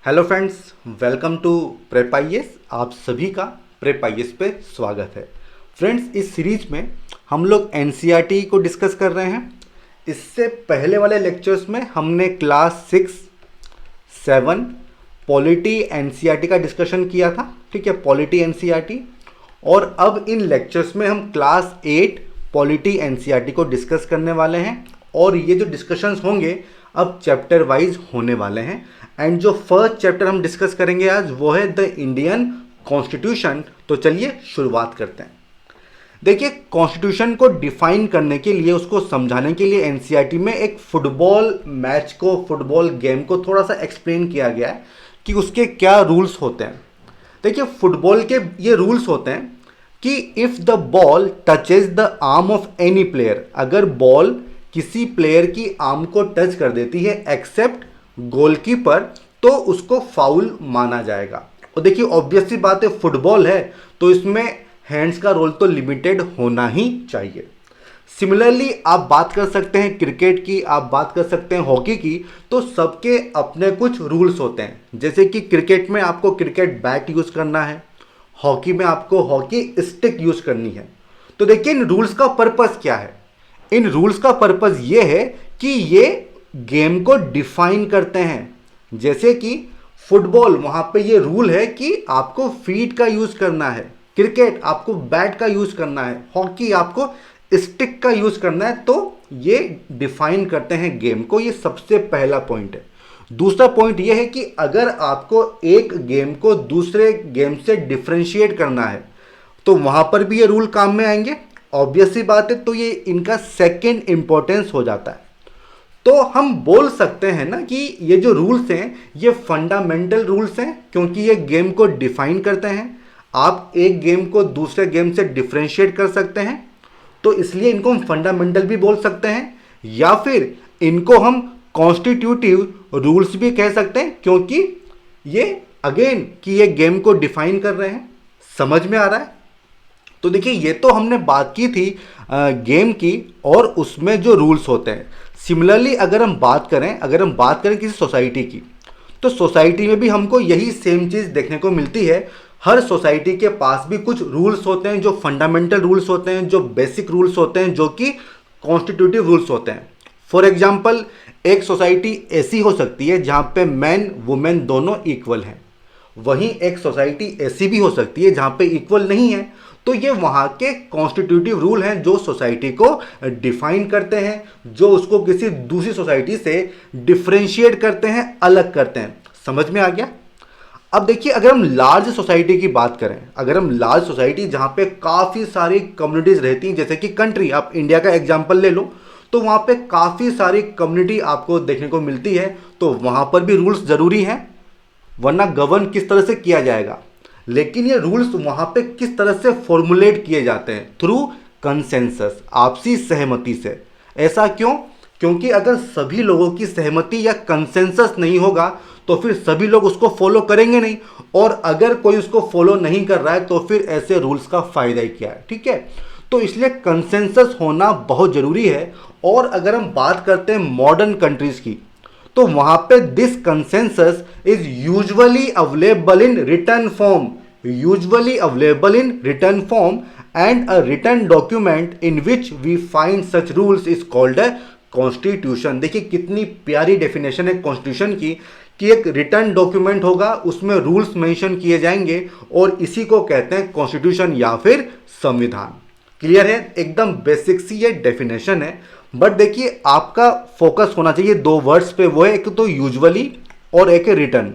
Hello friends, welcome to prep IAS. आप सभी का प्रेप आईएएस पे स्वागत है। फ्रेंड्स, इस सीरीज में हम लोग एनसीईआरटी को डिस्कस कर रहे हैं। इससे पहले वाले लेक्चर्स में हमने क्लास 6, 7 पॉलिटी एनसीईआरटी का डिस्कशन किया था। ठीक है, पॉलिटी एनसीईआरटी। और अब इन लेक्चर्स में हम क्लास 8 पॉलिटी एनसीईआरटी को डिस्कस करने वाले हैं। और ये जो डिस्कशंस होंगे अब चैप्टर वाइज होने वाले हैं। एंड जो फर्स्ट चैप्टर हम डिस्कस करेंगे आज वो है द इंडियन कॉन्स्टिट्यूशन। तो चलिए शुरुआत करते हैं। देखिए, कॉन्स्टिट्यूशन को डिफाइन करने के लिए, उसको समझाने के लिए एनसीईआरटी में एक फुटबॉल मैच को, फुटबॉल गेम को थोड़ा सा एक्सप्लेन किया गया है कि उसके क्या रूल्स होते हैं। देखिए, फुटबॉल के ये रूल्स होते हैं कि if the ball touches the arm of any player, अगर बॉल किसी प्लेयर की आर्म को टच कर देती है एक्सेप्ट गोलकीपर, तो उसको फाउल माना जाएगा। और देखिए, ऑब्वियस सी बात है, फुटबॉल है तो इसमें हैंड्स का रोल तो लिमिटेड होना ही चाहिए। सिमिलरली आप बात कर सकते हैं क्रिकेट की, आप बात कर सकते हैं हॉकी की, तो सबके अपने कुछ रूल्स होते हैं। जैसे कि क्रिकेट में आपको क्रिकेट बैट यूज़ करना है, हॉकी में आपको हॉकी स्टिक यूज़ करनी है। तो देखिए, इन रूल्स का पर्पस क्या है। इन रूल्स का पर्पस ये है कि ये गेम को डिफाइन करते हैं। जैसे कि फुटबॉल, वहां पे ये रूल है कि आपको फीट का यूज करना है, क्रिकेट आपको बैट का यूज करना है, हॉकी आपको स्टिक का यूज करना है। तो ये डिफाइन करते हैं गेम को। ये सबसे पहला पॉइंट है। दूसरा पॉइंट ये है कि अगर आपको एक गेम को दूसरे गेम से डिफ्रेंशिएट करना है तो वहां पर भी ये रूल काम में आएंगे। ऑब्वियस सी बात है, तो ये इनका सेकंड इंपॉर्टेंस हो जाता है। तो हम बोल सकते हैं ना कि ये जो रूल्स हैं ये फंडामेंटल रूल्स हैं, क्योंकि ये गेम को डिफाइन करते हैं। आप एक गेम को दूसरे गेम से डिफ्रेंशिएट कर सकते हैं, तो इसलिए इनको हम फंडामेंटल भी बोल सकते हैं, या फिर इनको हम कॉन्स्टिट्यूटिव रूल्स भी कह सकते हैं, क्योंकि ये अगेन कि ये गेम को डिफाइन कर रहे हैं। समझ में आ रहा है? तो देखिए, ये तो हमने बात की थी गेम की और उसमें जो रूल्स होते हैं। सिमिलरली अगर हम बात करें किसी सोसाइटी की, तो सोसाइटी में भी हमको यही सेम चीज़ देखने को मिलती है। हर सोसाइटी के पास भी कुछ रूल्स होते हैं जो फंडामेंटल रूल्स होते हैं, जो बेसिक रूल्स होते हैं, जो कि कॉन्स्टिट्यूटिव रूल्स होते हैं। फॉर एग्जाम्पल, एक सोसाइटी ऐसी हो सकती है जहाँ पे मैन वुमेन दोनों इक्वल हैं। वहीं एक सोसाइटी ऐसी भी हो सकती है जहाँ पे इक्वल नहीं है। तो ये वहाँ के कॉन्स्टिट्यूटिव रूल हैं जो सोसाइटी को डिफाइन करते हैं, जो उसको किसी दूसरी सोसाइटी से डिफ्रेंशिएट करते हैं, अलग करते हैं। समझ में आ गया? अब देखिए, अगर हम लार्ज सोसाइटी की बात करें, अगर हम लार्ज सोसाइटी जहाँ पे काफ़ी सारी कम्युनिटीज़ रहती हैं, जैसे कि कंट्री, आप इंडिया का एग्जाम्पल ले लो, तो वहाँ पे काफ़ी सारी कम्युनिटी आपको देखने को मिलती है। तो वहाँ पर भी रूल्स ज़रूरी हैं, वरना गवर्न किस तरह से किया जाएगा। लेकिन ये रूल्स वहां पे किस तरह से फॉर्मुलेट किए जाते हैं? थ्रू कंसेंसस, आपसी सहमति से। ऐसा क्यों? क्योंकि अगर सभी लोगों की सहमति या कंसेंसस नहीं होगा तो फिर सभी लोग उसको फॉलो करेंगे नहीं, और अगर कोई उसको फॉलो नहीं कर रहा है तो फिर ऐसे रूल्स का फायदा ही क्या है। ठीक है, तो इसलिए कंसेंसस होना बहुत जरूरी है। और अगर हम बात करते हैं मॉडर्न कंट्रीज की, तो वहां पे this consensus is usually available in written form, and a written document in which we find such rules is called a constitution. देखिए, कितनी प्यारी डेफिनेशन है कॉन्स्टिट्यूशन की, कि एक रिटर्न डॉक्यूमेंट होगा, उसमें रूल्स मेंशन किए जाएंगे, और इसी को कहते हैं कॉन्स्टिट्यूशन या फिर संविधान। क्लियर है? एकदम बेसिक सी ये डेफिनेशन है। बट देखिए, आपका फोकस होना चाहिए दो वर्ड्स पे, वो है एक तो यूजुअली और एक है रिटर्न।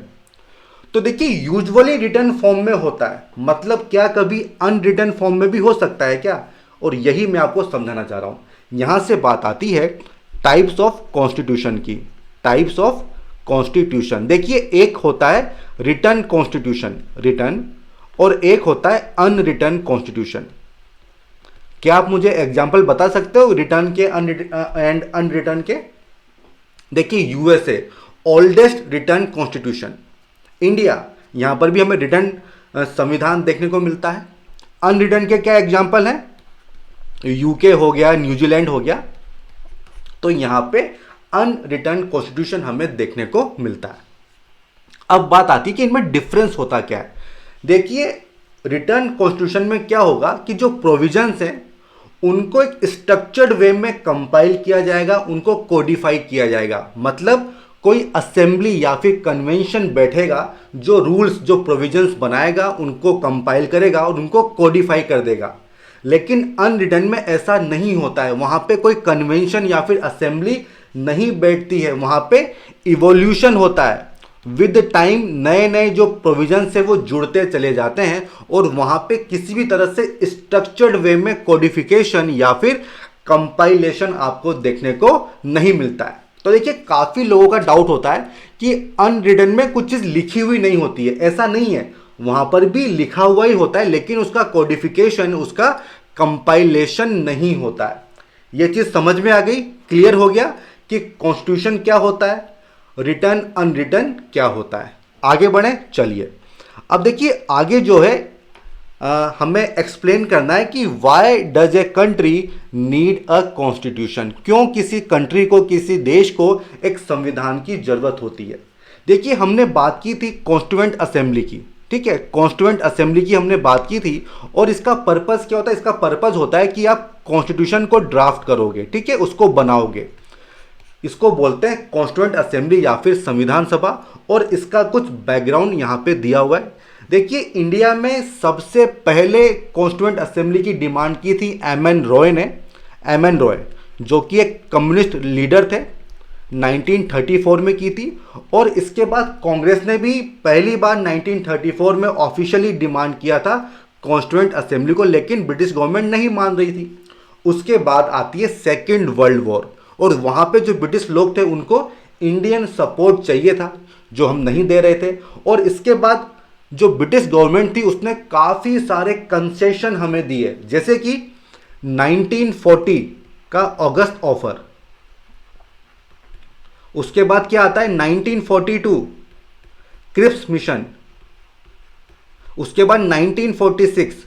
तो देखिए, यूजुअली रिटर्न फॉर्म में होता है, मतलब क्या कभी अनरिटर्न फॉर्म में भी हो सकता है क्या? और यही मैं आपको समझाना चाह रहा हूं। यहां से बात आती है टाइप्स ऑफ कॉन्स्टिट्यूशन की। टाइप्स ऑफ कॉन्स्टिट्यूशन, देखिए, एक होता है रिटर्न कॉन्स्टिट्यूशन, रिटर्न, और एक होता है अनरिटर्न कॉन्स्टिट्यूशन। क्या आप मुझे एग्जाम्पल बता सकते हो रिटर्न के एंड अनरिटर्न के? देखिए, USA oldest return constitution, India, यहां पर भी हमें रिटर्न संविधान देखने को मिलता है। अनरिटर्न के क्या एग्जाम्पल हैं? यूके हो गया, न्यूजीलैंड हो गया। तो यहां पे अनरिटर्न कॉन्स्टिट्यूशन हमें देखने को मिलता है। अब बात आती है कि इनमें डिफरेंस होता क्या है। देखिए, रिटर्न कॉन्स्टिट्यूशन में क्या होगा कि जो प्रोविजंस हैं उनको एक स्ट्रक्चर्ड वे में कंपाइल किया जाएगा, उनको कोडिफाई किया जाएगा। मतलब कोई असेंबली या फिर कन्वेंशन बैठेगा जो रूल्स जो प्रोविजंस बनाएगा उनको कंपाइल करेगा और उनको कोडिफाई कर देगा। लेकिन अनरिटन में ऐसा नहीं होता है, वहाँ पे कोई कन्वेंशन या फिर असेंबली नहीं बैठती है, वहाँ पे इवोल्यूशन होता है। विद टाइम नए नए जो प्रोविजंस है वो जुड़ते चले जाते हैं और वहाँ पे किसी भी तरह से स्ट्रक्चर्ड वे में कोडिफिकेशन या फिर कंपाइलेशन आपको देखने को नहीं मिलता है। तो देखिए, काफ़ी लोगों का डाउट होता है कि अनरिटन में कुछ चीज़ लिखी हुई नहीं होती है। ऐसा नहीं है, वहाँ पर भी लिखा हुआ ही होता है, लेकिन उसका कोडिफिकेशन, उसका कंपाइलेशन नहीं होता है। ये चीज़ समझ में आ गई, क्लियर हो गया कि कॉन्स्टिट्यूशन क्या होता है, रिटर्न अनरिटन क्या होता है। आगे बढ़े, चलिए। अब देखिए, आगे जो है हमें एक्सप्लेन करना है कि why does a country need a constitution. क्यों किसी कंट्री को, किसी देश को एक संविधान की जरूरत होती है। देखिए, हमने बात की थी कॉन्स्टिट्यूएंट असेंबली की, ठीक है, कॉन्स्टिट्यूएंट असेंबली की हमने बात की थी। और इसका पर्पस क्या होता है? इसका पर्पस होता है कि आप कॉन्स्टिट्यूशन को ड्राफ्ट करोगे, ठीक है, उसको बनाओगे। इसको बोलते हैं कॉन्स्टिट्यूएंट असेंबली या फिर संविधान सभा। और इसका कुछ बैकग्राउंड यहाँ पे दिया हुआ है। देखिए, इंडिया में सबसे पहले कॉन्स्टिट्यूएंट असेंबली की डिमांड की थी एम.एन. रॉय ने। एम.एन. रॉय जो कि एक कम्युनिस्ट लीडर थे, 1934 में की थी। और इसके बाद कांग्रेस ने भी पहली बार 1934 में ऑफिशियली डिमांड किया था कॉन्स्टिट्यूएंट असेंबली को, लेकिन ब्रिटिश गवर्नमेंट नहीं मान रही थी। उसके बाद आती है सेकेंड वर्ल्ड वॉर, और वहाँ पे जो ब्रिटिश लोग थे उनको इंडियन सपोर्ट चाहिए था, जो हम नहीं दे रहे थे। और इसके बाद जो ब्रिटिश गवर्नमेंट थी उसने काफ़ी सारे कंसेशन हमें दिए, जैसे कि 1940 का अगस्त ऑफर। उसके बाद क्या आता है 1942 क्रिप्स मिशन। उसके बाद 1946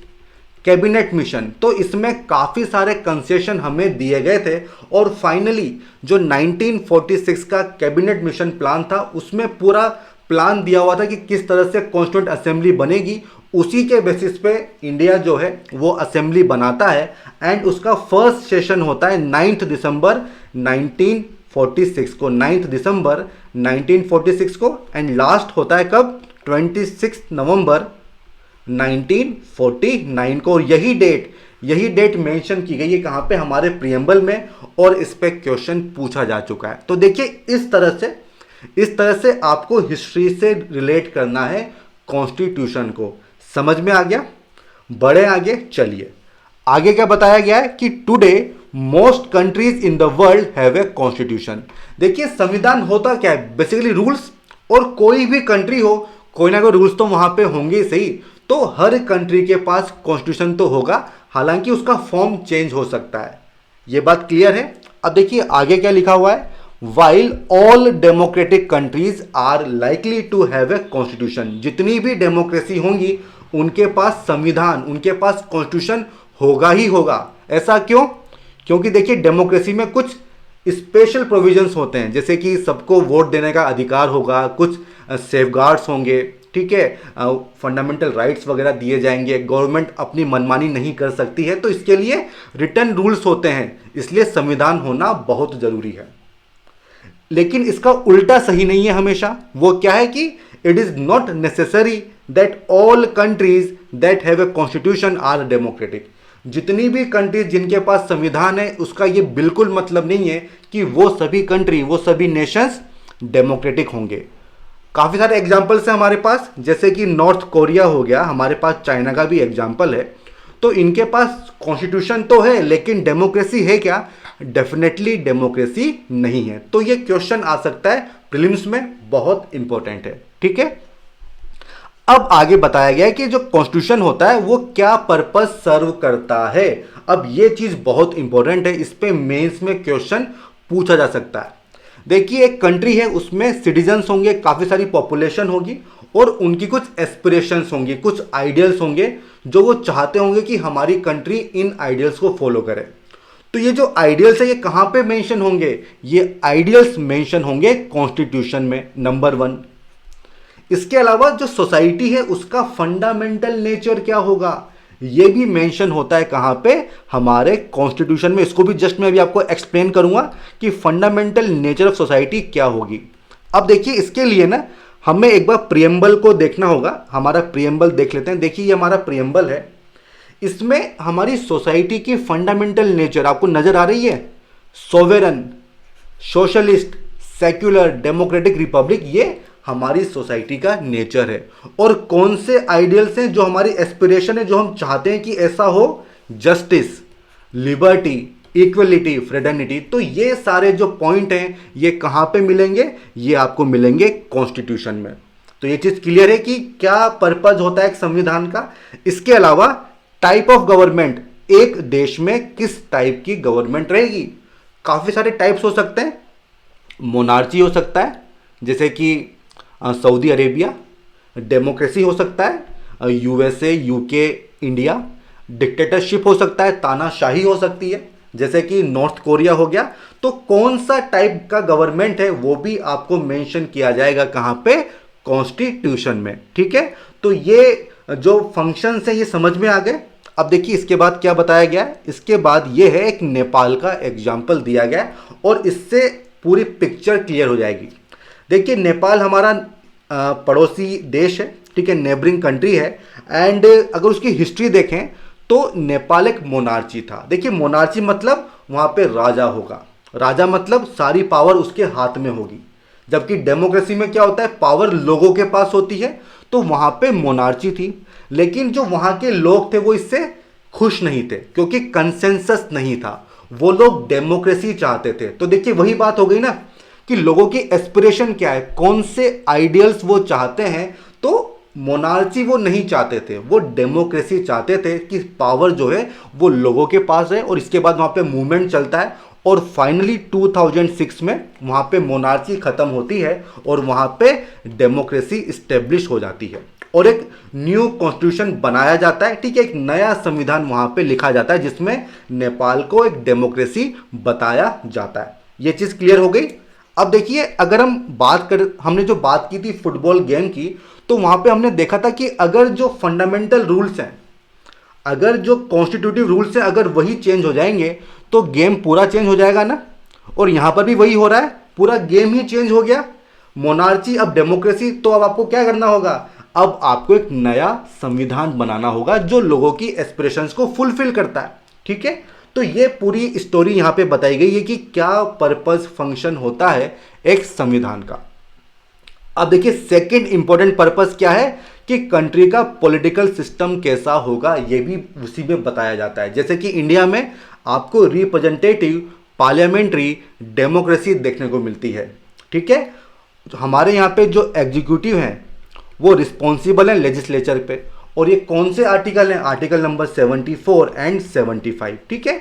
कैबिनेट मिशन। तो इसमें काफ़ी सारे कंसेशन हमें दिए गए थे। और फाइनली जो 1946 का कैबिनेट मिशन प्लान था, उसमें पूरा प्लान दिया हुआ था कि किस तरह से कॉन्स्टिट्यूएंट असेंबली बनेगी। उसी के बेसिस पे इंडिया जो है वो असेंबली बनाता है। एंड उसका फर्स्ट सेशन होता है 9 दिसंबर 1946 को, 9 दिसंबर 1946 को। एंड लास्ट होता है कब? 26 नवंबर 1949 को। यही डेट मेंशन की गई है कहाँ पे? हमारे प्रियम्बल में। और इस पे क्वेश्चन पूछा जा चुका है। तो देखिए, इस तरह से आपको हिस्ट्री से रिलेट करना है कॉन्स्टिट्यूशन को। समझ में आ गया? बढ़े आगे, चलिए। आगे क्या बताया गया है कि today most countries in the world have a constitution. देखिए, संविधान होता क्या है? Basically rules. और कोई भी कंट्री हो, कोई ना कोई रूल्स तो वहां पे होंगे ही सही। तो हर कंट्री के पास कॉन्स्टिट्यूशन तो होगा, हालांकि उसका फॉर्म चेंज हो सकता है। ये बात क्लियर है? अब देखिए आगे क्या लिखा हुआ है। While all democratic countries are likely to have a constitution, जितनी भी डेमोक्रेसी होंगी उनके पास संविधान, उनके पास कॉन्स्टिट्यूशन होगा ही होगा। ऐसा क्यों? क्योंकि देखिए, डेमोक्रेसी में कुछ स्पेशल प्रोविजंस होते हैं, जैसे कि सबको वोट देने का अधिकार होगा, कुछ सेफगार्ड्स होंगे, ठीक है, फंडामेंटल राइट्स वगैरह दिए जाएंगे, गवर्नमेंट अपनी मनमानी नहीं कर सकती है। तो इसके लिए रिटन रूल्स होते हैं, इसलिए संविधान होना बहुत ज़रूरी है। लेकिन इसका उल्टा सही नहीं है हमेशा। वो क्या है कि it is not necessary that all countries that have a constitution are democratic. जितनी भी कंट्रीज जिनके पास संविधान है, उसका ये बिल्कुल मतलब नहीं है कि वो सभी कंट्री, वो सभी नेशंस डेमोक्रेटिक होंगे। काफ़ी सारे एग्जाम्पल्स हैं हमारे पास, जैसे कि नॉर्थ कोरिया हो गया, हमारे पास चाइना का भी एग्जाम्पल है। तो इनके पास कॉन्स्टिट्यूशन तो है, लेकिन डेमोक्रेसी है क्या? डेफिनेटली डेमोक्रेसी नहीं है। तो ये क्वेश्चन आ सकता है प्रीलिम्स में, बहुत इंपॉर्टेंट है, ठीक है। अब आगे बताया गया है कि जो कॉन्स्टिट्यूशन होता है वो क्या पर्पस सर्व करता है। अब ये चीज बहुत इंपॉर्टेंट है, इस पे मेंस में क्वेश्चन पूछा जा सकता है। देखिए, एक कंट्री है, उसमें सिटीजन्स होंगे, काफी सारी पॉपुलेशन होगी, और उनकी कुछ एस्पिरेशंस होंगी, कुछ आइडियल्स होंगे जो वो चाहते होंगे कि हमारी कंट्री इन आइडियल्स को फॉलो करे। तो ये जो आइडियल्स है ये कहाँ पे मेंशन होंगे? ये आइडियल्स मेंशन होंगे कॉन्स्टिट्यूशन में, नंबर 1। इसके अलावा जो सोसाइटी है उसका फंडामेंटल नेचर क्या होगा, ये भी मेंशन होता है कहां पे, हमारे कॉन्स्टिट्यूशन में। इसको भी जस्ट मैं अभी आपको एक्सप्लेन करूंगा कि फंडामेंटल नेचर ऑफ सोसाइटी क्या होगी। अब देखिए इसके लिए ना हमें एक बार प्रियम्बल को देखना होगा। हमारा प्रियम्बल देख लेते हैं। देखिए ये हमारा प्रियम्बल है, इसमें हमारी सोसाइटी की फंडामेंटल नेचर आपको नजर आ रही है। सोवेरन, सोशलिस्ट, सेक्युलर, डेमोक्रेटिक, रिपब्लिक, ये हमारी सोसाइटी का नेचर है। और कौन से आइडियल्स हैं जो हमारी एस्पिरेशन है, जो हम चाहते हैं कि ऐसा हो, जस्टिस, लिबर्टी, इक्वलिटी, फ्रेटर्निटी। तो ये सारे जो पॉइंट हैं ये कहां पे मिलेंगे, ये आपको मिलेंगे कॉन्स्टिट्यूशन में। तो ये चीज क्लियर है कि क्या पर्पज होता है एक संविधान का। इसके अलावा टाइप ऑफ गवर्नमेंट, एक देश में किस टाइप की गवर्नमेंट रहेगी। काफी सारे टाइप्स हो सकते हैं। मोनार्ची हो सकता है जैसे कि सऊदी अरेबिया, डेमोक्रेसी हो सकता है यूएसए, यूके, इंडिया, डिक्टेटरशिप हो सकता है, तानाशाही हो सकती है जैसे कि नॉर्थ कोरिया हो गया। तो कौन सा टाइप का गवर्नमेंट है वो भी आपको मेंशन किया जाएगा कहां पे, कॉन्स्टिट्यूशन में। ठीक है, तो ये जो फंक्शंस हैं ये समझ में आ गए। अब देखिए इसके बाद क्या बताया गया है। इसके बाद ये है एक नेपाल का एग्जाम्पल दिया गया है और इससे पूरी पिक्चर क्लियर हो जाएगी। देखिए नेपाल हमारा पड़ोसी देश है, ठीक है, नेबरिंग कंट्री है। एंड अगर उसकी हिस्ट्री देखें तो नेपाल एक मोनार्ची था। देखिए मोनार्ची मतलब वहां पे राजा होगा, राजा मतलब सारी पावर उसके हाथ में होगी। जबकि डेमोक्रेसी में क्या होता है, पावर लोगों के पास होती है। तो वहां पे मोनार्ची थी, लेकिन जो वहां के लोग थे वो इससे खुश नहीं थे क्योंकि कंसेंसस नहीं था। वो लोग डेमोक्रेसी चाहते थे। तो देखिए वही बात हो गई ना कि लोगों की एस्पिरेशन क्या है, कौन से आइडियल्स वो चाहते हैं। तो मोनार्ची वो नहीं चाहते थे, वो डेमोक्रेसी चाहते थे कि पावर जो है वो लोगों के पास है। और इसके बाद वहां पे मूवमेंट चलता है और फाइनली 2006 में वहां पे मोनार्ची खत्म होती है और वहां पे डेमोक्रेसी इस्टेब्लिश हो जाती है और एक न्यू कॉन्स्टिट्यूशन बनाया जाता है। ठीक है, एक नया संविधान वहां पे लिखा जाता है जिसमें नेपाल को एक डेमोक्रेसी बताया जाता है। ये चीज क्लियर हो गई। अब देखिए अगर हमने जो बात की थी फुटबॉल गेम की, तो वहां पे हमने देखा था कि अगर जो फंडामेंटल रूल्स हैं, अगर जो कॉन्स्टिट्यूटिव रूल्स हैं, अगर वही चेंज हो जाएंगे तो गेम पूरा चेंज हो जाएगा ना। और यहां पर भी वही हो रहा है, पूरा गेम ही चेंज हो गया। मोनार्ची अब डेमोक्रेसी। तो अब आपको क्या करना होगा, अब आपको एक नया संविधान बनाना होगा जो लोगों की एस्पिरेशंस को फुलफिल करता है। ठीक है, तो ये पूरी स्टोरी यहां पे बताई गई है कि क्या पर्पस फंक्शन होता है एक संविधान का। अब देखिए सेकंड इंपॉर्टेंट पर्पस क्या है कि कंट्री का पॉलिटिकल सिस्टम कैसा होगा, ये भी उसी में बताया जाता है। जैसे कि इंडिया में आपको रिप्रेजेंटेटिव, पार्लियामेंट्री, डेमोक्रेसी देखने को मिलती है। ठीक है, तो हमारे यहाँ पे जो एग्जीक्यूटिव हैं वो रिस्पॉन्सिबल है लेजिस्लेचर पे। और ये कौन से आर्टिकल हैं, आर्टिकल नंबर 74 एंड 75। ठीक है,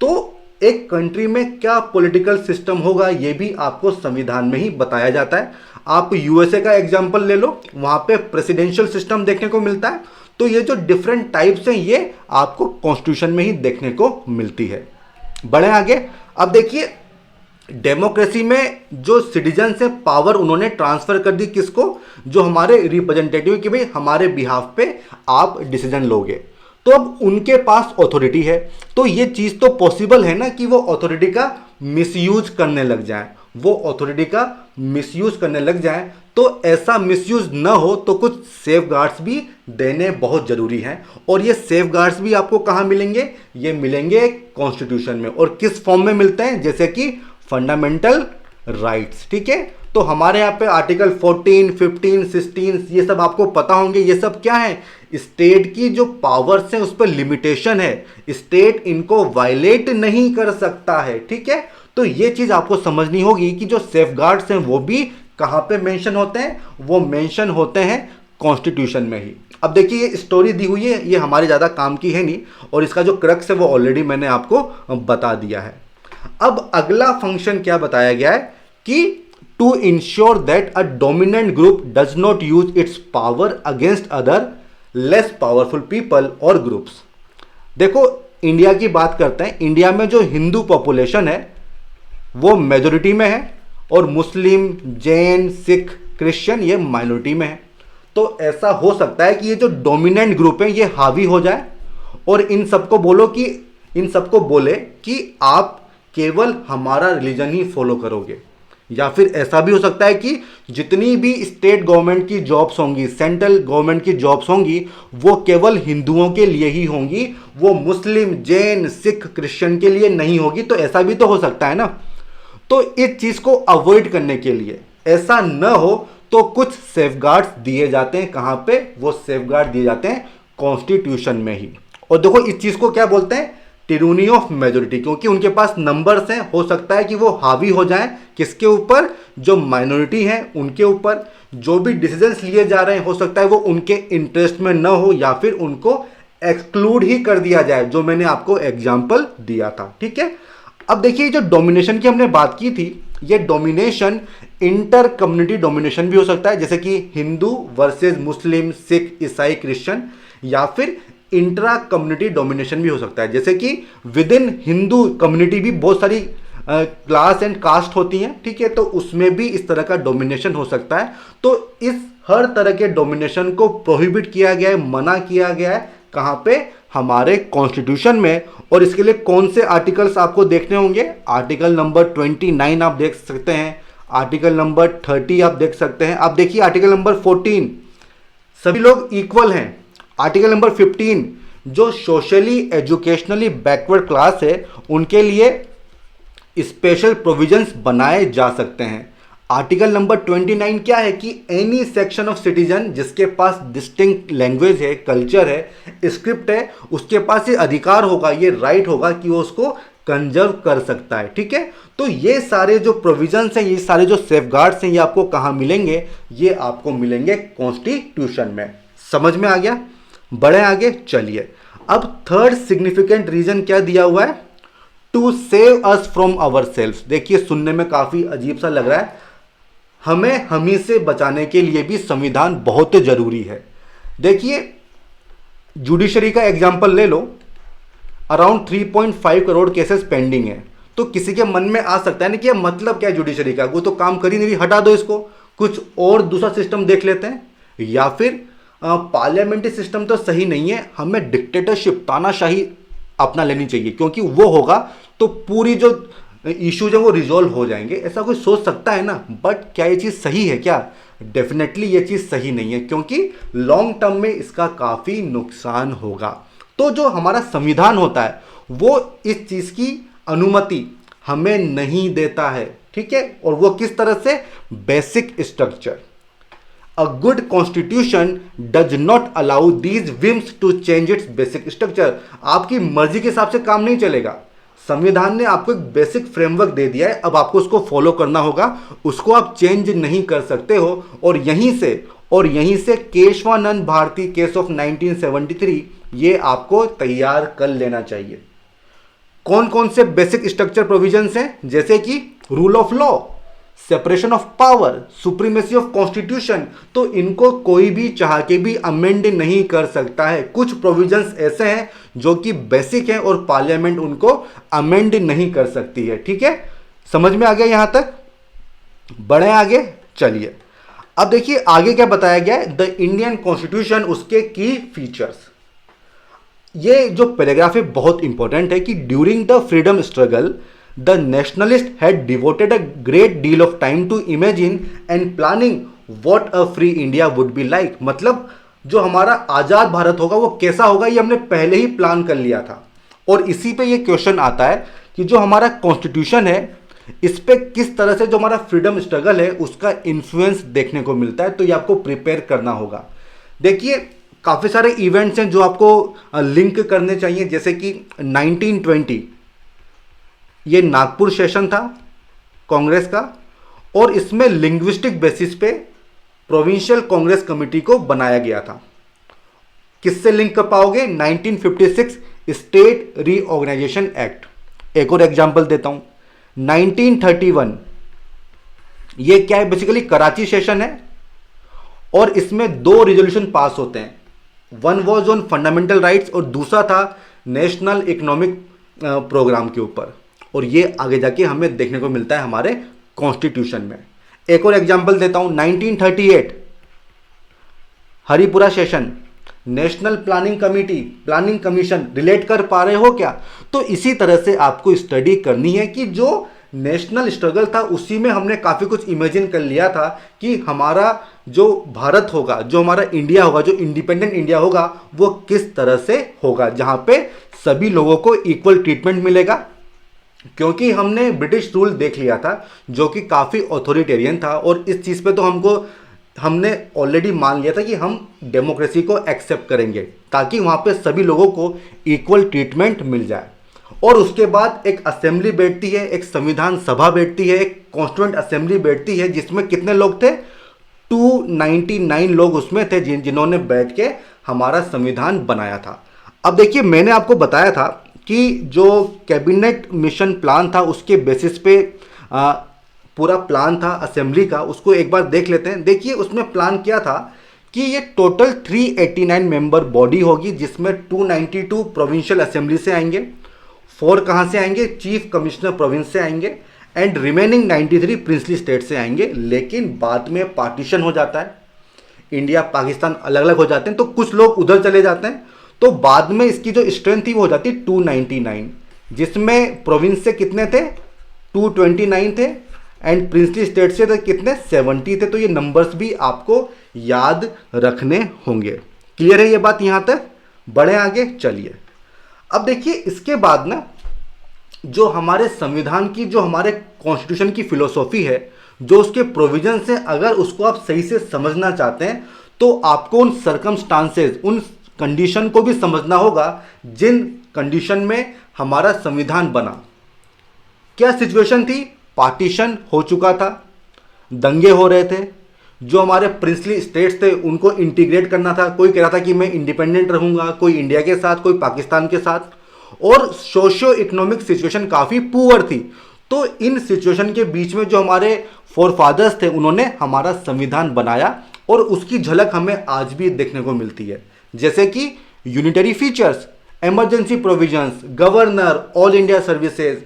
तो एक कंट्री में क्या पॉलिटिकल सिस्टम होगा ये भी आपको संविधान में ही बताया जाता है। आप यूएसए का एग्जांपल ले लो, वहां पे प्रेसिडेंशियल सिस्टम देखने को मिलता है। तो ये जो डिफरेंट टाइप्स हैं ये आपको कॉन्स्टिट्यूशन में ही देखने को मिलती है। बढ़े आगे। अब देखिए डेमोक्रेसी में जो सिटीजन से पावर उन्होंने ट्रांसफर कर दी किसको, जो हमारे रिप्रेजेंटेटिव, कि भाई हमारे बिहाफ पे आप डिसीजन लोगे। तो अब उनके पास अथॉरिटी है। तो ये चीज तो पॉसिबल है ना कि वो अथॉरिटी का मिसयूज करने लग जाए, वो अथॉरिटी का मिसयूज करने लग जाए। तो ऐसा मिसयूज ना हो तो कुछ सेफगार्ड्स भी देने बहुत जरूरी हैं। और ये सेफगार्ड्स भी आपको कहां मिलेंगे, ये मिलेंगे कॉन्स्टिट्यूशन में। और किस फॉर्म में मिलते हैं, जैसे कि फंडामेंटल राइट्स। ठीक है, तो हमारे यहाँ पे आर्टिकल 14, 15, 16 ये सब आपको पता होंगे। ये सब क्या है, स्टेट की जो पावर्स हैं उस पर लिमिटेशन है, स्टेट इनको वायलेट नहीं कर सकता है। ठीक है, तो ये चीज आपको समझनी होगी कि जो सेफगार्ड्स हैं वो भी कहां पे मेंशन होते हैं, वो मेंशन होते हैं कॉन्स्टिट्यूशन में ही। अब देखिए ये स्टोरी दी हुई है, ये हमारे ज्यादा काम की है नहीं, और इसका जो क्रक्स है वो ऑलरेडी मैंने आपको बता दिया है। अब अगला फंक्शन क्या बताया गया है कि to ensure that a dominant group does not use its power against other less powerful people और ग्रुप्स। देखो इंडिया की बात करते हैं। इंडिया में जो हिंदू पॉपुलेशन है वो मेजोरिटी में है और मुस्लिम, जैन, सिख, क्रिश्चियन ये माइनॉरिटी में है। तो ऐसा हो सकता है कि ये जो डोमिनेंट ग्रुप है ये हावी हो जाए और इन सबको बोले कि आप केवल हमारा रिलीजन ही फॉलो करोगे। या फिर ऐसा भी हो सकता है कि जितनी भी स्टेट गवर्नमेंट की जॉब्स होंगी, सेंट्रल गवर्नमेंट की जॉब्स होंगी, वो केवल हिंदुओं के लिए ही होंगी, वो मुस्लिम, जैन, सिख, क्रिश्चियन के लिए नहीं होगी। तो ऐसा भी तो हो सकता है ना। तो इस चीज को अवॉइड करने के लिए, ऐसा न हो तो कुछ सेफगार्ड्स दिए जाते हैं। कहां पे? वो सेफगार्ड दिए जाते हैं कॉन्स्टिट्यूशन में ही। और देखो इस चीज को क्या बोलते हैं? टिरूनी ऑफ मेजोरिटी, क्योंकि उनके पास नंबर्स हैं। हो सकता है कि वो हावी हो जाएं किसके ऊपर? जो माइनॉरिटी है उनके ऊपर। जो भी डिसीजंस लिए जा रहे हैं हो सकता है वो उनके इंटरेस्ट में न हो या फिर उनको एक्सक्लूड ही कर दिया जाए, जो मैंने आपको एग्जाम्पल दिया था। ठीक है, अब देखिए जो डोमिनेशन की हमने बात की थी, ये डोमिनेशन इंटर कम्युनिटी डोमिनेशन भी हो सकता है, जैसे कि हिंदू वर्सेस मुस्लिम, सिख, ईसाई, क्रिश्चियन, या फिर इंट्रा कम्युनिटी डोमिनेशन भी हो सकता है, जैसे कि विद इन हिंदू कम्युनिटी भी बहुत सारी क्लास एंड कास्ट होती हैं। ठीक है, तो उसमें भी इस तरह का डोमिनेशन हो सकता है। तो इस हर तरह के डोमिनेशन को प्रोहिबिट किया गया है, मना किया गया है। कहां पे? हमारे कॉन्स्टिट्यूशन में। और इसके लिए कौन से आर्टिकल्स आपको देखने होंगे? आर्टिकल नंबर 29 आप देख सकते हैं, आर्टिकल नंबर 30 आप देख सकते हैं। आप देखिए आर्टिकल नंबर 14, सभी लोग इक्वल हैं। आर्टिकल नंबर 15, जो सोशली एजुकेशनली बैकवर्ड क्लास है उनके लिए स्पेशल प्रोविजंस बनाए जा सकते हैं। आर्टिकल नंबर 29 क्या है कि एनी सेक्शन ऑफ सिटीजन जिसके पास डिस्टिंक्ट लैंग्वेज है, कल्चर है, स्क्रिप्ट है, उसके पास ये अधिकार होगा, ये राइट होगा कि वो उसको कंजर्व कर सकता है। ठीक है, तो ये सारे जो प्रोविजंस हैं, ये सारे जो सेफगार्ड्स हैं, ये आपको कहाँ मिलेंगे? ये आपको मिलेंगे कॉन्स्टिट्यूशन में। समझ में आ गया? बढ़े आगे, चलिए। अब थर्ड सिग्निफिकेंट रीजन क्या दिया हुआ है? To save us from our self. देखिए सुनने में काफी अजीब सा लग रहा है। हमें हमी से बचाने के लिए भी संविधान बहुत जरूरी है। देखिए जुडिशरी का एग्जाम्पल ले लो, अराउंड 3.5 करोड़ केसेस पेंडिंग है। तो किसी के मन में आ सकता है ना कि यह मतलब क्या है जुडिशरी का, वो तो काम कर ही नहीं रही, हटा दो इसको, कुछ और दूसरा सिस्टम देख लेते हैं। या फिर पार्लियामेंट्री सिस्टम तो सही नहीं है, हमें डिक्टेटरशिप, तानाशाही अपना लेनी चाहिए, क्योंकि वो होगा तो पूरी जो इश्यूज है वो रिजॉल्व हो जाएंगे। ऐसा कोई सोच सकता है ना। बट क्या ये चीज़ सही है क्या? डेफिनेटली ये चीज़ सही नहीं है, क्योंकि लॉन्ग टर्म में इसका काफ़ी नुकसान होगा। तो जो हमारा संविधान होता है वो इस चीज़ की अनुमति हमें नहीं देता है। ठीक है, और वो किस तरह से? Basic structure. A good constitution does not allow these whims to change its basic structure। आपकी मर्जी के हिसाब से काम नहीं चलेगा। संविधान ने आपको एक बेसिक फ्रेमवर्क दे दिया है, अब आपको उसको फॉलो करना होगा, उसको आप चेंज नहीं कर सकते हो। और यहीं से केशवानंद भारती केस ऑफ 1973 ये आपको तैयार कर लेना चाहिए। कौन कौन से बेसिक स्ट्रक्चर प्रोविजंस हैं? जैसे कि rule of law, separation of power, supremacy of constitution. तो इनको कोई भी चाह के भी अमेंड नहीं कर सकता है। कुछ प्रोविजंस ऐसे हैं जो कि बेसिक हैं और पार्लियामेंट उनको अमेंड नहीं कर सकती है। ठीक है, समझ में आ गया यहां तक? बढ़े आगे, चलिए। अब देखिए आगे क्या बताया गया है, द इंडियन कॉन्स्टिट्यूशन, उसके की फीचर्स। ये जो पैराग्राफ है बहुत इंपॉर्टेंट है कि during the freedom struggle the nationalist had devoted a great deal of time to imagine and planning what a free India would be like। मतलब जो हमारा आज़ाद भारत होगा वो कैसा होगा ये हमने पहले ही प्लान कर लिया था। और इसी पे ये क्वेश्चन आता है कि जो हमारा कॉन्स्टिट्यूशन है इस पे किस तरह से जो हमारा फ्रीडम स्ट्रगल है उसका इन्फ्लुएंस देखने को मिलता है। तो ये आपको प्रिपेयर करना होगा। देखिए काफ़ी सारे इवेंट्स हैं जो आपको लिंक करने चाहिए, जैसे कि 1920 ये नागपुर सेशन था कांग्रेस का, और इसमें लिंग्विस्टिक बेसिस पे प्रोविंशियल कांग्रेस कमेटी को बनाया गया था। किससे लिंक कर पाओगे? 1956 स्टेट रीऑर्गेनाइजेशन एक्ट। एक और एग्जांपल देता हूं, 1931 ये क्या है? बेसिकली कराची सेशन है और इसमें 2 रिजोल्यूशन पास होते हैं। One was on fundamental rights और दूसरा था नेशनल इकोनॉमिक प्रोग्राम के ऊपर। और ये आगे जाके हमें देखने को मिलता है हमारे कॉन्स्टिट्यूशन में। एक और एग्जांपल देता हूं, 1938 Haripura session, national planning committee, planning commission relate कर पा रहे हो क्या? तो इसी तरह से आपको स्टडी करनी है कि जो नेशनल स्ट्रगल था उसी में हमने काफ़ी कुछ इमेजिन कर लिया था कि हमारा जो भारत होगा, जो हमारा इंडिया होगा, जो इंडिपेंडेंट इंडिया होगा, वो किस तरह से होगा, जहाँ पे सभी लोगों को इक्वल ट्रीटमेंट मिलेगा। क्योंकि हमने ब्रिटिश रूल देख लिया था जो कि काफ़ी ऑथोरिटेरियन था, और इस चीज़ पे तो हमने ऑलरेडी मान लिया था कि हम डेमोक्रेसी को एक्सेप्ट करेंगे ताकि वहाँ पे सभी लोगों को इक्वल ट्रीटमेंट मिल जाए। और उसके बाद एक असेंबली बैठती है, एक संविधान सभा बैठती है, एक कॉन्स्टिट्यूएंट असेंबली बैठती है, जिसमें कितने लोग थे? 299 लोग उसमें थे जिन्होंने बैठ के हमारा संविधान बनाया था। अब देखिए, मैंने आपको बताया था कि जो कैबिनेट मिशन प्लान था उसके बेसिस पे पूरा प्लान था असेंबली का, उसको एक बार देख लेते हैं। देखिए, उसमें प्लान क्या था कि ये टोटल 389 मेंबर बॉडी होगी, जिसमें 292 प्रोविंशियल असेंबली से आएंगे, 4 कहाँ से आएंगे? चीफ कमिश्नर प्रोविंस से आएंगे, एंड रिमेनिंग 93 प्रिंसली स्टेट से आएंगे। लेकिन बाद में पार्टीशन हो जाता है, इंडिया पाकिस्तान अलग अलग हो जाते हैं, तो कुछ लोग उधर चले जाते हैं, तो बाद में इसकी जो स्ट्रेंथ थी वो हो जाती है 299, जिसमें प्रोविंस से कितने थे? 229 थे, एंड प्रिंसली स्टेट से तो कितने? 70 थे। तो ये नंबर्स भी आपको याद रखने होंगे। क्लियर है ये बात यहाँ तक? बढ़े आगे, चलिए। अब देखिए, इसके बाद ना जो हमारे संविधान की, जो हमारे कॉन्स्टिट्यूशन की फिलोसॉफी है, जो उसके प्रोविजन है, अगर उसको आप सही से समझना चाहते हैं तो आपको उन सर्कमस्टांसेस, उन कंडीशन को भी समझना होगा जिन कंडीशन में हमारा संविधान बना। क्या सिचुएशन थी? पार्टीशन हो चुका था, दंगे हो रहे थे, जो हमारे प्रिंसली स्टेट्स थे उनको इंटीग्रेट करना था। कोई कह रहा था कि मैं इंडिपेंडेंट रहूंगा, कोई इंडिया के साथ, कोई पाकिस्तान के साथ, और सोशियो इकोनॉमिक सिचुएशन काफ़ी पुअर थी। तो इन सिचुएशन के बीच में जो हमारे फोरफादर्स थे उन्होंने हमारा संविधान बनाया, और उसकी झलक हमें आज भी देखने को मिलती है, जैसे कि unitary features, emergency provisions, governor, all India services,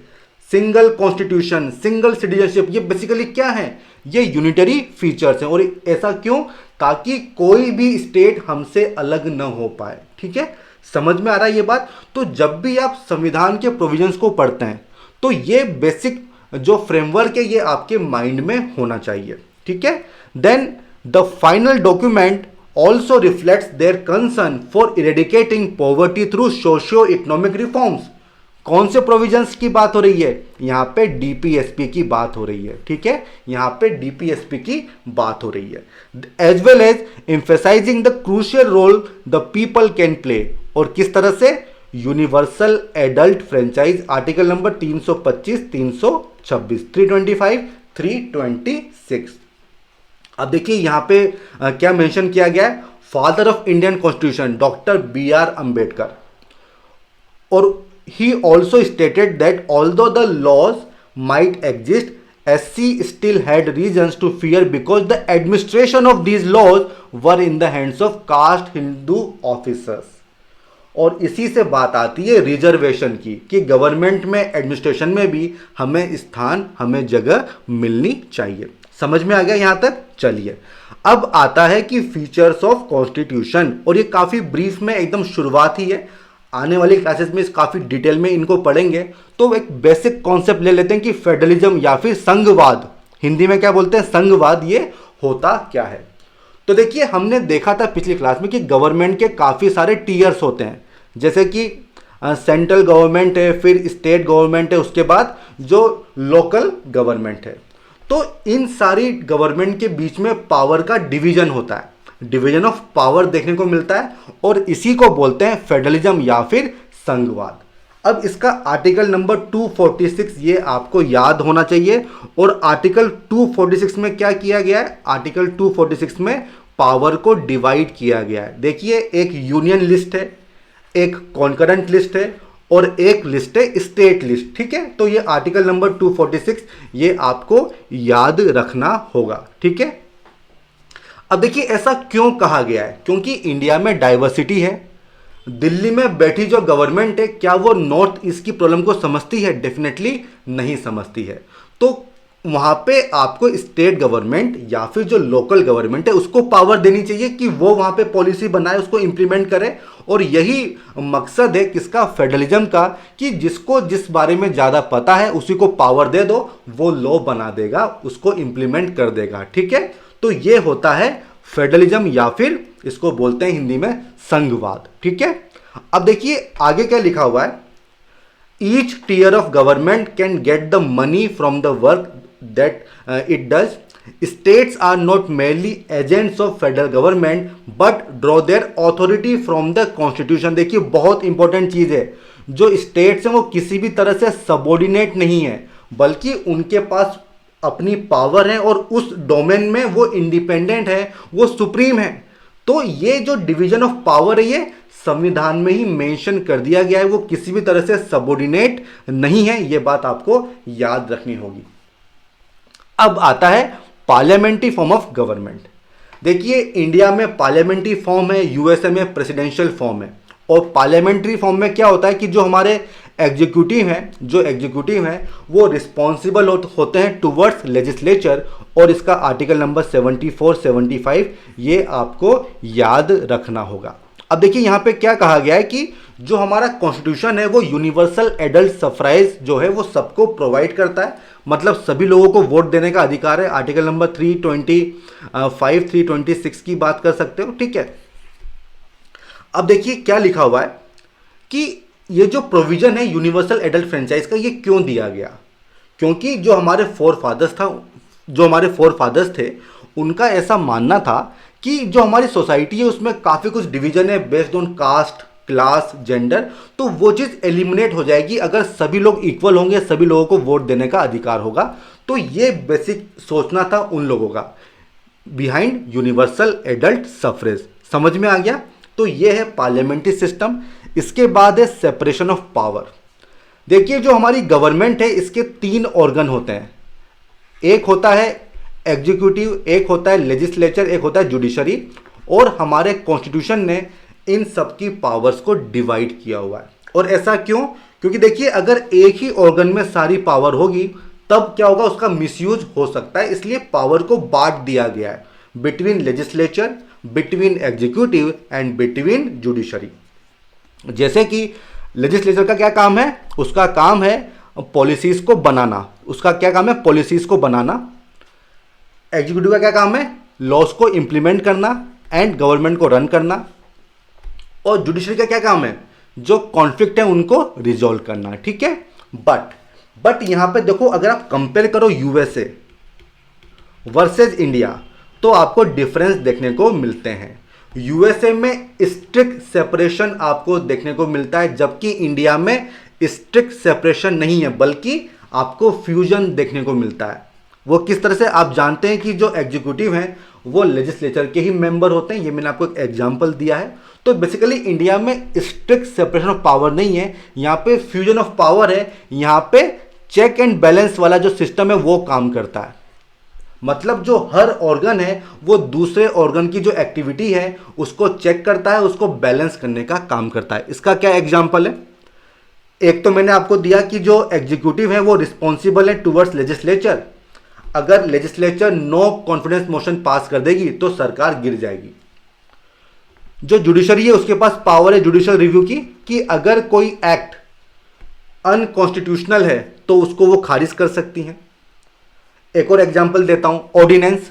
single constitution, single citizenship. ये बेसिकली क्या है? ये यूनिटरी फीचर्स हैं। और ऐसा क्यों? ताकि कोई भी स्टेट हमसे अलग न हो पाए। ठीक है, समझ में आ रहा है ये बात? तो जब भी आप संविधान के प्रोविजंस को पढ़ते हैं तो ये बेसिक जो फ्रेमवर्क है ये आपके माइंड में होना चाहिए। ठीक है, then the final document also reflects their concern for eradicating poverty through socio-economic reforms। कौन से प्रोविजंस की बात हो रही है? यहाँ पे डीपीएसपी की बात हो रही है। ठीक है, यहाँ पे डीपीएसपी की बात हो रही है, as well as emphasizing the crucial role the people can play. और किस तरह से? Universal adult franchise, article number 325, 326, 325, 326। अब देखिए यहाँ पे क्या मेंशन किया गया है? Father of Indian constitution doctor BR Ambedkar. और he also stated that although the laws might exist, SC still had reasons to fear because the administration of these laws were in the hands of caste Hindu officers। और इसी से बात आती है reservation की, कि government में, administration में भी हमें स्थान, हमें जगह मिलनी चाहिए। समझ में आ गया यहाँ तक? चलिए, अब आता है कि फीचर्स ऑफ कॉन्स्टिट्यूशन, और ये काफ़ी ब्रीफ में एकदम शुरुआत ही है, आने वाली क्लासेस में काफ़ी डिटेल में इनको पढ़ेंगे। तो एक बेसिक कॉन्सेप्ट ले लेते हैं कि फेडरलिज्म या फिर संघवाद, हिंदी में क्या बोलते हैं? संघवाद। ये होता क्या है? तो देखिए, हमने देखा था पिछली क्लास में कि गवर्नमेंट के काफ़ी सारे टीयर्स होते हैं, जैसे कि सेंट्रल गवर्नमेंट है, फिर स्टेट गवर्नमेंट है, उसके बाद जो लोकल गवर्नमेंट है। तो इन सारी गवर्नमेंट के बीच में पावर का डिवीजन होता है, डिवीजन ऑफ पावर देखने को मिलता है, और इसी को बोलते हैं फेडरलिज्म या फिर संघवाद। अब इसका आर्टिकल नंबर 246 ये आपको याद होना चाहिए। और आर्टिकल 246 में क्या किया गया है? आर्टिकल 246 में पावर को डिवाइड किया गया है। देखिए, एक यूनियन लिस्ट है, एक कॉन्करेंट लिस्ट है, और एक लिस्ट है स्टेट लिस्ट। ठीक है, तो ये आर्टिकल नंबर 246 ये आपको याद रखना होगा। ठीक है, अब देखिए ऐसा क्यों कहा गया है? क्योंकि इंडिया में डाइवर्सिटी है। दिल्ली में बैठी जो गवर्नमेंट है, क्या वो नॉर्थ ईस्ट की प्रॉब्लम को समझती है? डेफिनेटली नहीं समझती है। तो वहाँ पे आपको स्टेट गवर्नमेंट या फिर जो लोकल गवर्नमेंट है उसको पावर देनी चाहिए कि वो वहाँ पे पॉलिसी बनाए, उसको इम्प्लीमेंट करे। और यही मकसद है किसका, फेडरलिज्म का, कि जिसको जिस बारे में ज़्यादा पता है उसी को पावर दे दो, वो लॉ बना देगा, उसको इम्प्लीमेंट कर देगा। ठीक है, तो ये होता है फेडरलिज्म या फिर इसको बोलते हैं हिंदी में संघवाद। ठीक है, अब देखिए आगे क्या लिखा हुआ है, each tier of government can get the money from the work that it does. States are not merely agents of federal government but draw their authority from the constitution। देखिए बहुत इंपॉर्टेंट चीज है, जो स्टेट्स हैं वो किसी भी तरह से सबॉर्डिनेट नहीं है, बल्कि उनके पास अपनी पावर है और उस डोमेन में वो इंडिपेंडेंट है, वो सुप्रीम है। तो ये जो डिवीजन ऑफ पावर है ये संविधान में ही मेंशन कर दिया गया है, वो किसी भी तरह से सबऑर्डिनेट नहीं है, ये बात आपको याद रखनी होगी। अब आता है पार्लियामेंट्री फॉर्म ऑफ गवर्नमेंट। देखिए इंडिया में पार्लियामेंट्री फॉर्म है, यूएसए में प्रेसिडेंशियल फॉर्म है। और पार्लियामेंट्री फॉर्म में क्या होता है कि जो हमारे एग्जीक्यूटिव हैं वो रिस्पॉन्सिबल होते हैं टुवर्ड्स लेजिस्लेचर, और इसका आर्टिकल नंबर 74 75 ये आपको याद रखना होगा। अब देखिए यहाँ पे क्या कहा गया है कि जो हमारा कॉन्स्टिट्यूशन है वो यूनिवर्सल एडल्ट सफ्राइज जो है वो सबको प्रोवाइड करता है, मतलब सभी लोगों को वोट देने का अधिकार है। आर्टिकल नंबर 325 326 की बात कर सकते हो। ठीक है, अब देखिए क्या लिखा हुआ है कि ये जो प्रोविजन है यूनिवर्सल एडल्ट फ्रेंचाइज का, ये क्यों दिया गया, क्योंकि जो हमारे फोर फादर्स थे उनका ऐसा मानना था कि जो हमारी सोसाइटी है उसमें काफ़ी कुछ डिवीजन है based on caste, class, gender, तो वो चीज़ एलिमिनेट हो जाएगी अगर सभी लोग इक्वल होंगे, सभी लोगों को वोट देने का अधिकार होगा। तो ये बेसिक सोचना था उन लोगों का बिहाइंड यूनिवर्सल एडल्ट सफ्रेज। समझ में आ गया? तो ये है पार्लियामेंट्री सिस्टम। इसके बाद है सेपरेशन ऑफ पावर। देखिए जो हमारी गवर्नमेंट है इसके 3 ऑर्गन होते हैं, एक होता है एग्जीक्यूटिव, एक होता है लेजिस्लेचर, एक होता है जुडिशरी। और हमारे कॉन्स्टिट्यूशन ने इन सब की पावर्स को डिवाइड किया हुआ है। और ऐसा क्यों? क्योंकि देखिए अगर एक ही ऑर्गन में सारी पावर होगी तब क्या होगा, उसका मिसयूज हो सकता है, इसलिए पावर को बांट दिया गया है between legislature, between executive and between judiciary. जैसे कि लेजिस्लेचर का क्या काम है, उसका काम है पॉलिसीज को बनाना, उसका क्या काम है, पॉलिसीज को बनाना। एग्जीक्यूटिव का क्या काम है, लॉस को इंप्लीमेंट करना एंड गवर्नमेंट को रन करना। और जुडिशरी का क्या काम है, जो कॉन्फ्लिक्ट है उनको रिजॉल्व करना। ठीक है, बट यहां पे देखो अगर आप कंपेयर करो यूएसए वर्सेस इंडिया तो आपको डिफरेंस देखने को मिलते हैं। यूएसए में स्ट्रिक्ट सेपरेशन आपको देखने को मिलता है, जबकि इंडिया में स्ट्रिक्ट सेपरेशन नहीं है, बल्कि आपको फ्यूजन देखने को मिलता है। वो किस तरह से, आप जानते हैं कि जो एग्जीक्यूटिव हैं वो लेजिस्लेचर के ही मेंबर होते हैं, ये मैंने आपको एक एग्जांपल दिया है। तो बेसिकली इंडिया में स्ट्रिक्ट सेपरेशन ऑफ पावर नहीं है, यहाँ पे फ्यूजन ऑफ पावर है। यहाँ पे चेक एंड बैलेंस वाला जो सिस्टम है वो काम करता है, मतलब जो हर ऑर्गन है वो दूसरे ऑर्गन की जो एक्टिविटी है उसको चेक करता है, उसको बैलेंस करने का काम करता है। इसका क्या एग्जांपल है, एक तो मैंने आपको दिया कि जो एग्जीक्यूटिव है वो रिस्पॉन्सिबल है टुवर्ड्स लेजिस्लेचर। अगर legislature no confidence motion pass कर देगी तो सरकार गिर जाएगी। जो जुडिशरी है उसके पास पावर है जुडिशियल रिव्यू की, कि अगर कोई एक्ट अनकॉन्स्टिट्यूशनल है तो उसको वो खारिज कर सकती हैं। एक और एग्जांपल देता हूं, ऑर्डिनेंस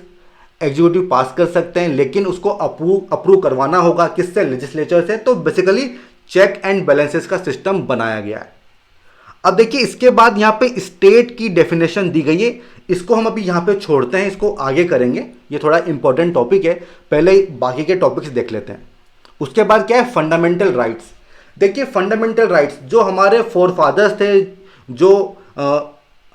एग्जीक्यूटिव पास कर सकते हैं लेकिन उसको अप्रूव करवाना होगा किससे, लेजिस्लेचर से। तो बेसिकली चेक एंड बैलेंसेस का सिस्टम बनाया गया है। अब देखिए इसके बाद यहाँ पे स्टेट की डेफिनेशन दी गई है, इसको हम अभी यहाँ पे छोड़ते हैं, इसको आगे करेंगे, ये थोड़ा इंपॉर्टेंट टॉपिक है, पहले बाकी के टॉपिक्स देख लेते हैं। उसके बाद क्या है, फंडामेंटल राइट्स। देखिए फंडामेंटल राइट्स जो हमारे फोर फादर्स थे, जो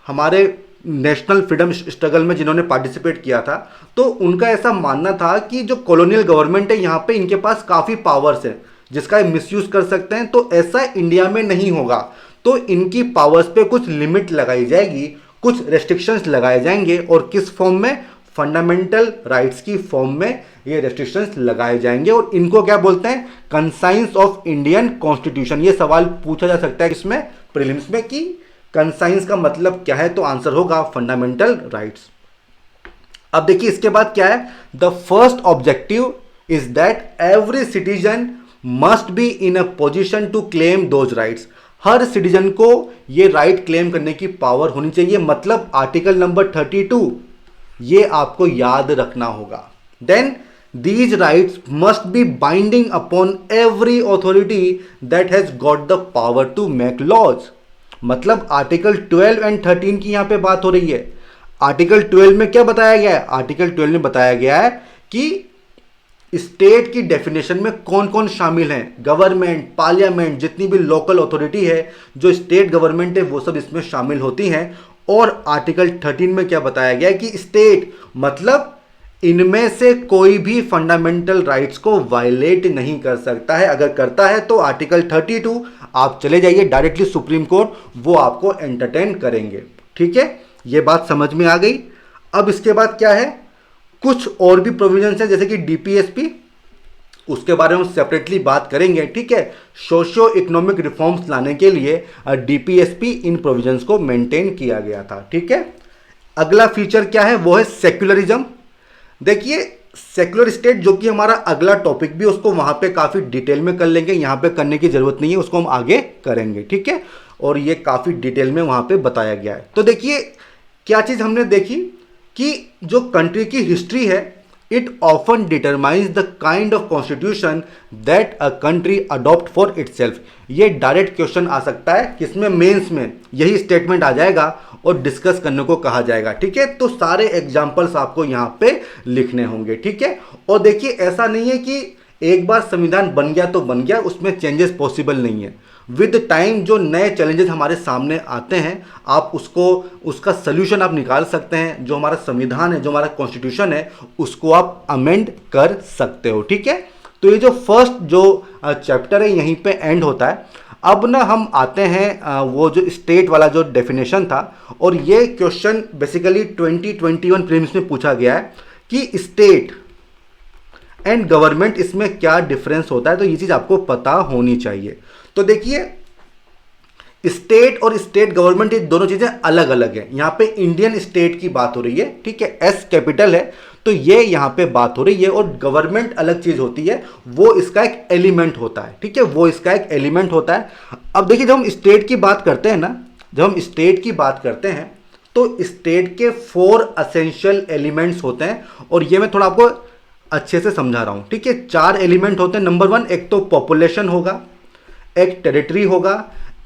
हमारे नेशनल फ्रीडम स्ट्रगल में जिन्होंने पार्टिसिपेट किया था, तो उनका ऐसा मानना था कि जो कॉलोनियल गवर्नमेंट है यहाँ पे इनके पास काफ़ी पावर्स है जिसका मिसयूज कर सकते हैं, तो ऐसा इंडिया में नहीं होगा। तो इनकी पावर्स पे कुछ लिमिट लगाई जाएगी, कुछ रेस्ट्रिक्शंस लगाए जाएंगे, और किस फॉर्म में, फंडामेंटल राइट्स की फॉर्म में ये रेस्ट्रिक्शंस लगाए जाएंगे। और इनको क्या बोलते हैं, कंसाइंस ऑफ इंडियन कॉन्स्टिट्यूशन। ये सवाल पूछा जा सकता है इसमें प्रीलिम्स में कि कंसाइंस का मतलब क्या है, तो आंसर होगा फंडामेंटल राइट्स। अब देखिए इसके बाद क्या है, the first objective is that every citizen must be in a position to claim those rights. हर सिटीजन को ये राइट क्लेम करने की पावर होनी चाहिए, मतलब आर्टिकल नंबर 32 ये आपको याद रखना होगा। Then these rights must be binding upon every authority that has got the power to make laws। मतलब आर्टिकल 12 एंड 13 की यहां पे बात हो रही है। आर्टिकल 12 में क्या बताया गया है, आर्टिकल 12 में बताया गया है कि स्टेट की डेफिनेशन में कौन कौन शामिल हैं, गवर्नमेंट, पार्लियामेंट, जितनी भी लोकल अथॉरिटी है, जो स्टेट गवर्नमेंट है, वो सब इसमें शामिल होती हैं। और आर्टिकल 13 में क्या बताया गया है कि स्टेट मतलब इनमें से कोई भी फंडामेंटल राइट्स को वायलेट नहीं कर सकता है। अगर करता है तो आर्टिकल 32 आप चले जाइए डायरेक्टली सुप्रीम कोर्ट, वो आपको एंटरटेन करेंगे। ठीक है, ये बात समझ में आ गई। अब इसके बाद क्या है, कुछ और भी प्रोविजंस हैं जैसे कि डीपीएसपी, उसके बारे में हम सेपरेटली बात करेंगे। ठीक है, सोशियो इकोनॉमिक रिफॉर्म्स लाने के लिए डीपीएसपी इन प्रोविजंस को मेंटेन किया गया था। ठीक है, अगला फीचर क्या है, वो है सेक्युलरिज्म। देखिए सेक्युलर स्टेट जो कि हमारा अगला टॉपिक भी, उसको वहां पे काफी डिटेल में कर लेंगे, यहां पे करने की जरूरत नहीं है, उसको हम आगे करेंगे। ठीक है, और ये काफी डिटेल में वहां पे बताया गया है। तो देखिए क्या चीज हमने देखी कि जो कंट्री की हिस्ट्री है, it often determines the kind of constitution that a country adopt for itself. ये डायरेक्ट क्वेश्चन आ सकता है, किसमें, मेंस में यही स्टेटमेंट आ जाएगा और डिस्कस करने को कहा जाएगा। ठीक है, तो सारे एग्जांपल्स आपको यहां पे लिखने होंगे। ठीक है, और देखिए ऐसा नहीं है कि एक बार संविधान बन गया तो बन गया, उसमें चेंजेस पॉसिबल नहीं है। विद टाइम जो नए चैलेंजेस हमारे सामने आते हैं, आप उसका सोल्यूशन आप निकाल सकते हैं। जो हमारा संविधान है, जो हमारा कॉन्स्टिट्यूशन है, उसको आप अमेंड कर सकते हो। ठीक है, तो ये जो फर्स्ट जो चैप्टर है यहीं पे एंड होता है। अब ना हम आते हैं वो जो स्टेट वाला जो डेफिनेशन था, और ये क्वेश्चन बेसिकली 2021 प्रीलिम्स में पूछा गया है कि स्टेट एंड गवर्नमेंट इसमें क्या डिफरेंस होता है, तो ये चीज आपको पता होनी चाहिए। तो देखिए स्टेट और स्टेट गवर्नमेंट ये दोनों चीजें अलग अलग हैं। यहां पे इंडियन स्टेट की बात हो रही है। ठीक है, एस कैपिटल है, तो ये यहां पे बात हो रही है, और गवर्नमेंट अलग चीज होती है, वो इसका एक एलिमेंट होता है। ठीक है, वो इसका एक एलिमेंट होता है। अब देखिए जब हम स्टेट की बात करते हैं ना, जब हम स्टेट की बात करते हैं तो स्टेट के 4 असेंशियल एलिमेंट्स होते हैं, और ये मैं थोड़ा आपको अच्छे से समझा रहा हूं। ठीक है, 4 एलिमेंट होते हैं। नंबर 1, एक तो पॉपुलेशन होगा, एक टेरिटरी होगा,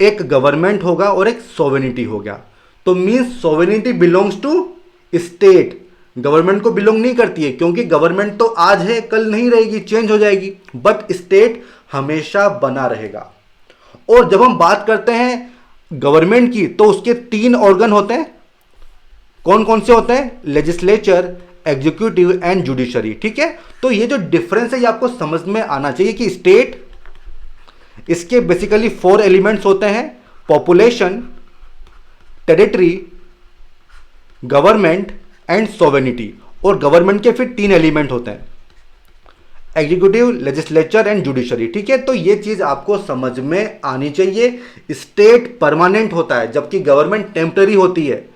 एक गवर्नमेंट होगा, और एक सोवेनिटी हो गया। तो means sovereignty belongs to state, government को बिलोंग नहीं करती है, क्योंकि गवर्नमेंट तो आज है कल नहीं रहेगी, चेंज हो जाएगी, बट स्टेट हमेशा बना रहेगा। और जब हम बात करते हैं गवर्नमेंट की, तो उसके 3 ऑर्गन होते हैं। कौन कौन से होते हैं, लेजिस्लेचर, एग्जीक्यूटिव एंड जुडिशरी। ठीक है, तो ये जो डिफरेंस है ये आपको समझ में आना चाहिए कि स्टेट, इसके बेसिकली 4 एलिमेंट्स होते हैं, population, territory, government and sovereignty. और गवर्नमेंट के फिर 3 एलिमेंट होते हैं, एग्जीक्यूटिव, लेजिस्लेचर एंड जुडिशरी। ठीक है, तो ये चीज आपको समझ में आनी चाहिए। स्टेट परमानेंट होता है, जबकि गवर्नमेंट टेम्पररी होती है,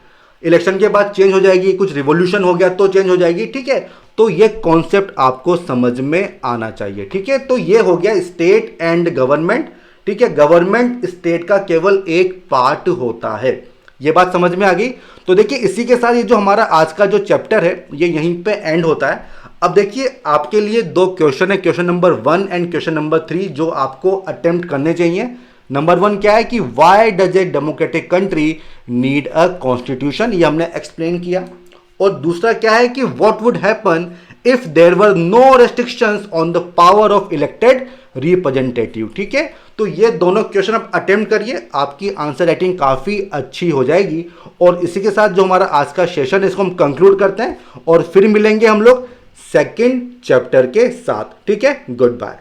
इलेक्शन के बाद चेंज हो जाएगी, कुछ रिवॉल्यूशन हो गया तो चेंज हो जाएगी। ठीक है, तो ये कॉन्सेप्ट आपको समझ में आना चाहिए। ठीक है, तो ये हो गया स्टेट एंड गवर्नमेंट। ठीक है, गवर्नमेंट स्टेट का केवल एक पार्ट होता है। ये बात समझ में आ गई। तो देखिए इसी के साथ ये जो हमारा आज का जो चैप्टर है ये यहीं पे एंड होता है। अब देखिए आपके लिए 2 क्वेश्चन है, question number 1 and question number 3, जो आपको अटेम्प्ट करने चाहिए। नंबर 1 क्या है कि why does a democratic country need a constitution, ये हमने एक्सप्लेन किया। और दूसरा क्या है कि what would happen if there were no restrictions on the power of elected representative. ठीक है, तो ये दोनों क्वेश्चन आप अटेम्प्ट करिए, आपकी आंसर राइटिंग काफी अच्छी हो जाएगी। और इसी के साथ जो हमारा आज का सेशन है इसको हम कंक्लूड करते हैं, और फिर मिलेंगे हम लोग सेकंड चैप्टर के साथ। ठीक है, गुड बाय।